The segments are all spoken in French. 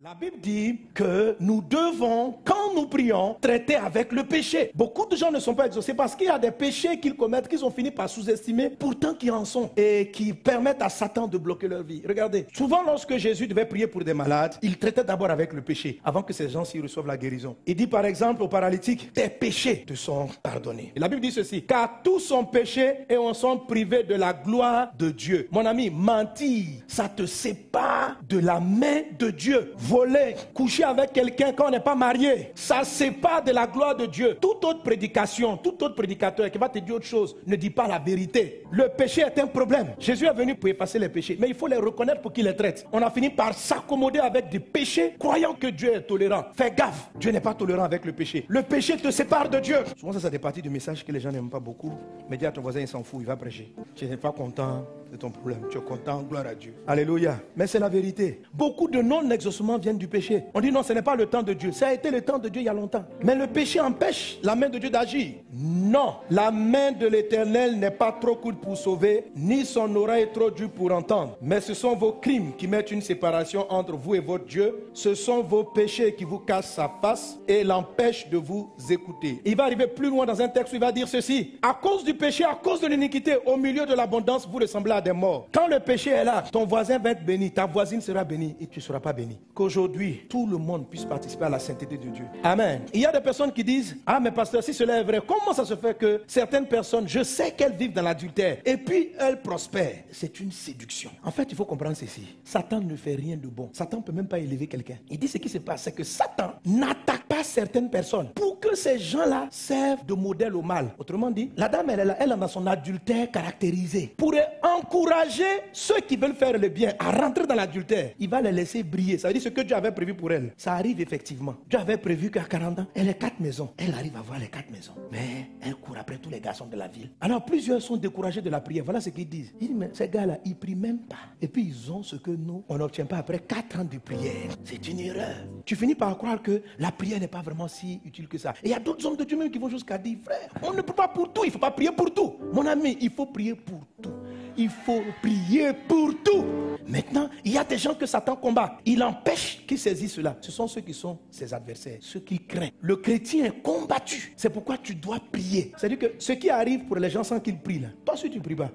La Bible dit que nous devons, quand nous prions, traiter avec le péché. Beaucoup de gens ne sont pas exaucés parce qu'il y a des péchés qu'ils commettent, qu'ils ont fini par sous-estimer, pourtant qu'ils en sont, et qui permettent à Satan de bloquer leur vie. Regardez, souvent lorsque Jésus devait prier pour des malades, il traitait d'abord avec le péché, avant que ces gens-ci reçoivent la guérison. Il dit par exemple aux paralytiques, tes péchés te sont pardonnés. Et la Bible dit ceci, car tous sont péchés et on sont privés de la gloire de Dieu. Mon ami, mentir, ça te sépare de la main de Dieu. Voler, coucher avec quelqu'un quand on n'est pas marié, ça sépare de la gloire de Dieu. Toute autre prédication, tout autre prédicateur qui va te dire autre chose, ne dit pas la vérité. Le péché est un problème. Jésus est venu pour effacer les péchés, mais il faut les reconnaître pour qu'il les traite. On a fini par s'accommoder avec des péchés, croyant que Dieu est tolérant. Fais gaffe, Dieu n'est pas tolérant avec le péché. Le péché te sépare de Dieu. Souvent ça, c'est des parties du message que les gens n'aiment pas beaucoup. Mais dis à ton voisin, il s'en fout, il va prêcher. Tu n'es pas content de ton problème, tu es content, gloire à Dieu. Alléluia. Mais c'est la vérité. Beaucoup de non-exaucements viennent du péché. On dit non, ce n'est pas le temps de Dieu. Ça a été le temps de Dieu il y a longtemps. Mais le péché empêche la main de Dieu d'agir. Non, la main de l'Éternel n'est pas trop courte pour sauver, ni son oreille trop dure pour entendre. Mais ce sont vos crimes qui mettent une séparation entre vous et votre Dieu. Ce sont vos péchés qui vous cachent sa face et l'empêchent de vous écouter. Il va arriver plus loin dans un texte où il va dire ceci. À cause du péché, à cause de l'iniquité, au milieu de l'abondance, vous ressemblez à des morts. Quand le péché est là, ton voisin va être béni, ta voisine sera bénie et tu ne seras pas béni. Qu'aujourd'hui, tout le monde puisse participer à la sainteté de Dieu. Amen. Il y a des personnes qui disent, ah mais pasteur, si cela est vrai, comment ça se fait que certaines personnes, je sais qu'elles vivent dans l'adultère et puis elles prospèrent? C'est une séduction. En fait, il faut comprendre ceci. Satan ne fait rien de bon. Satan ne peut même pas élever quelqu'un. Il dit ce qui se passe, c'est que Satan n'attaque pas certaines personnes pour que ces gens-là servent de modèle au mal. Autrement dit, la dame, elle est dans son adultère caractérisé. Pour encourager ceux qui veulent faire le bien à rentrer dans l'adultère, il va les laisser briller. Ça veut dire ce que Dieu avait prévu pour elle. Ça arrive effectivement. Dieu avait prévu qu'à 40 ans, elle ait 4 maisons. Elle arrive à voir les 4 maisons. Mais elle court après tous les garçons de la ville. Alors plusieurs sont découragés de la prière. Voilà ce qu'ils disent. Ils disent, mais ces gars-là, ils prient même pas. Et puis ils ont ce que nous, on n'obtient pas après 4 ans de prière. C'est une erreur. Tu finis par croire que la prière n'est pas vraiment si utile que ça. Et il y a d'autres hommes de Dieu même qui vont jusqu'à dire, frère, on ne peut pas pour tout. Il ne faut pas prier pour tout. Mon ami, il faut prier pour tout. Il faut prier pour tout. Maintenant, il y a des gens que Satan combat. Il empêche qu'ils saisissent cela. Ce sont ceux qui sont ses adversaires, ceux qu'il craint. Le chrétien est combattu. C'est pourquoi tu dois prier. C'est-à-dire que ce qui arrive pour les gens sans qu'ils prient, là, toi si tu ne pries pas.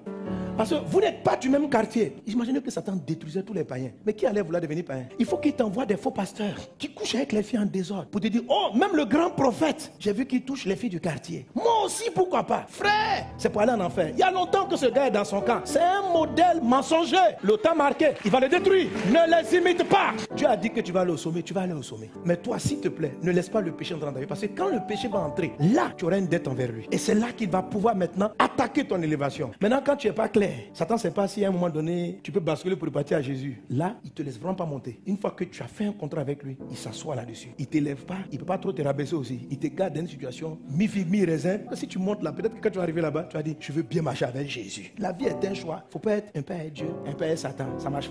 Parce que vous n'êtes pas du même quartier. Imaginez que Satan détruisait tous les païens. Mais qui allait vouloir devenir païen? Il faut qu'il t'envoie des faux pasteurs qui couchent avec les filles en désordre pour te dire, oh, même le grand prophète, j'ai vu qu'il touche les filles du quartier. Moi aussi, pourquoi pas? Frère, c'est pour aller en enfer. Il y a longtemps que ce gars est dans son camp. C'est un modèle mensonger. Le temps marqué, il va le détruire. Ne les imite pas. Dieu a dit que tu vas aller au sommet, tu vas aller au sommet. Mais toi, s'il te plaît, ne laisse pas le péché entrer dans ta vie. Parce que quand le péché va entrer, là, tu auras une dette envers lui. Et c'est là qu'il va pouvoir maintenant attaquer ton élévation. Maintenant, quand tu n'es pas clair, Satan ne sait pas si à un moment donné, tu peux basculer pour repartir à Jésus. Là, il ne te laisse vraiment pas monter. Une fois que tu as fait un contrat avec lui, il s'assoit là-dessus. Il ne t'élève pas, il ne peut pas trop te rabaisser aussi. Il te garde dans une situation mi-figue, mi-raisin. Si tu montes là, peut-être que quand tu vas arriver là-bas, tu vas dire, je veux bien marcher avec Jésus. La vie est un choix. Il ne faut pas être un peu Dieu, un peu Satan. Ça marche.